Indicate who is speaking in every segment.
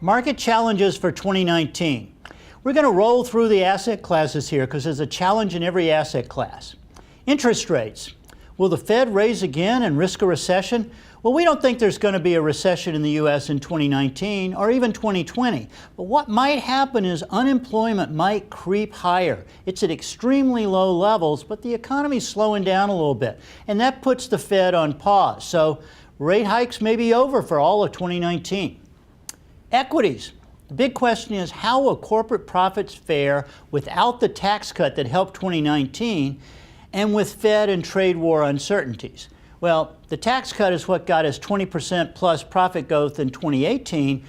Speaker 1: Market challenges for 2019. We're going to roll through the asset classes here because there's a challenge in every asset class. Interest rates. Will the Fed raise again and risk a recession? Well, we don't think there's going to be a recession in the U.S. in 2019 or even 2020. But what might happen is unemployment might creep higher. It's at extremely low levels, but the economy's slowing down a little bit. And that puts the Fed on pause. So rate hikes may be over for all of 2019. Equities. The big question is, how will corporate profits fare without the tax cut that helped 2019 and with Fed and trade war uncertainties? Well, the tax cut is what got us 20% plus profit growth in 2018.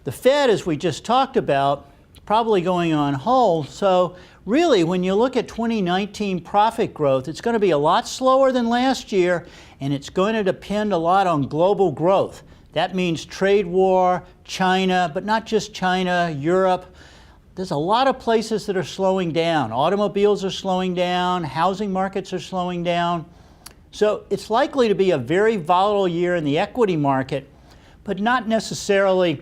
Speaker 1: The Fed, as we just talked about, probably going on hold. So really, when you look at 2019 profit growth, it's going to be a lot slower than last year, and it's going to depend a lot on global growth. That means trade war, China, but not just China, Europe. There's a lot of places that are slowing down. Automobiles are slowing down, housing markets are slowing down. So it's likely to be a very volatile year in the equity market, but not necessarily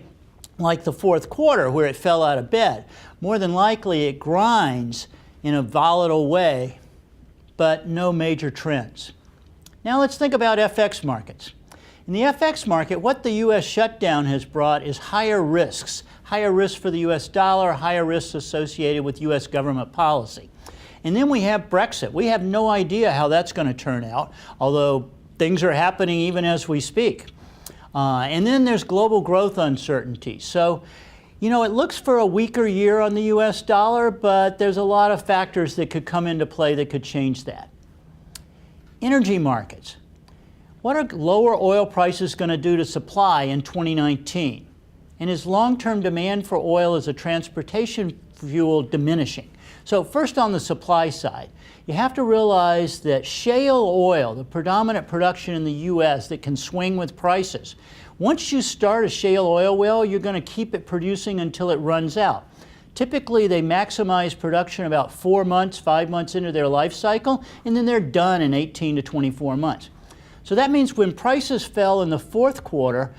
Speaker 1: like the fourth quarter where it fell out of bed. More than likely it grinds in a volatile way, but no major trends. Now let's think about FX markets. In the FX market, what the U.S. shutdown has brought is higher risks for the U.S. dollar, higher risks associated with U.S. government policy. And then we have Brexit. We have no idea how that's going to turn out, although things are happening even as we speak. And then there's global growth uncertainty. So, you know, it looks for a weaker year on the U.S. dollar, but there's a lot of factors that could come into play that could change that. Energy markets. What are lower oil prices going to do to supply in 2019? And is long-term demand for oil as a transportation fuel diminishing? So first on the supply side, you have to realize that shale oil, the predominant production in the U.S. that can swing with prices, once you start a shale oil well, you're going to keep it producing until it runs out. Typically, they maximize production about 4 months, 5 months into their life cycle, and then they're done in 18 to 24 months. So that means when prices fell in the fourth quarter,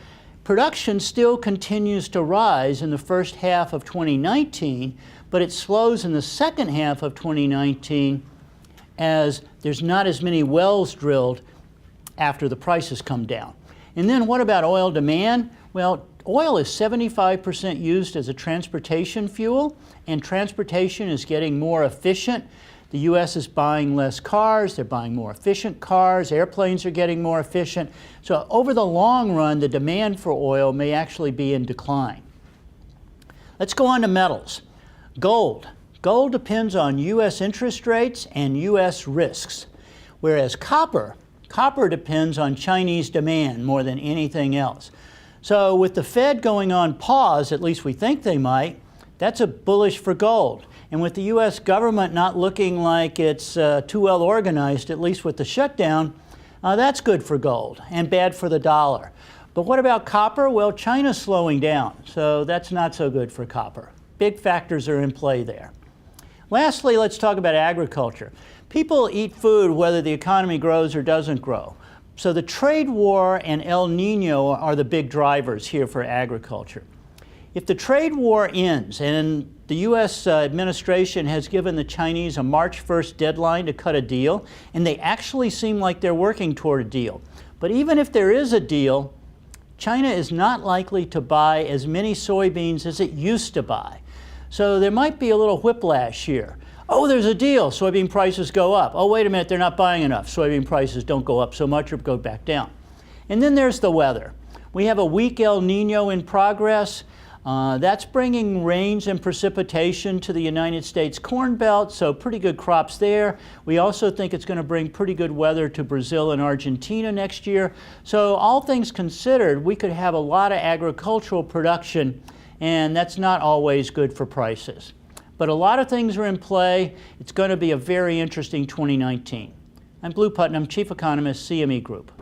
Speaker 1: production still continues to rise in the first half of 2019, but it slows in the second half of 2019 as there's not as many wells drilled after the prices come down. And then what about oil demand? Well, oil is 75% used as a transportation fuel, and transportation is getting more efficient. The U.S. is buying less cars, they're buying more efficient cars, airplanes are getting more efficient. So over the long run, the demand for oil may actually be in decline. Let's go on to metals. Gold. Gold depends on U.S. interest rates and U.S. risks, whereas copper depends on Chinese demand more than anything else. So with the Fed going on pause, at least we think they might, that's a bullish for gold. And with the U.S. government not looking like it's too well organized, at least with the shutdown, that's good for gold and bad for the dollar. But what about copper? Well, China's slowing down, so that's not so good for copper. Big factors are in play there. Lastly, let's talk about agriculture. People eat food whether the economy grows or doesn't grow. So the trade war and El Nino are the big drivers here for agriculture. If the trade war ends, and the U.S. administration has given the Chinese a March 1st deadline to cut a deal, and they actually seem like they're working toward a deal. But even if there is a deal, China is not likely to buy as many soybeans as it used to buy. So there might be a little whiplash here. Oh, there's a deal, soybean prices go up. Oh, wait a minute, they're not buying enough. Soybean prices don't go up so much or go back down. And then there's the weather. We have a weak El Nino in progress. That's bringing rains and precipitation to the United States Corn Belt, so pretty good crops there. We also think it's going to bring pretty good weather to Brazil and Argentina next year. So all things considered, we could have a lot of agricultural production, and that's not always good for prices. But a lot of things are in play. It's going to be a very interesting 2019. I'm Blue Putnam, Chief Economist, CME Group.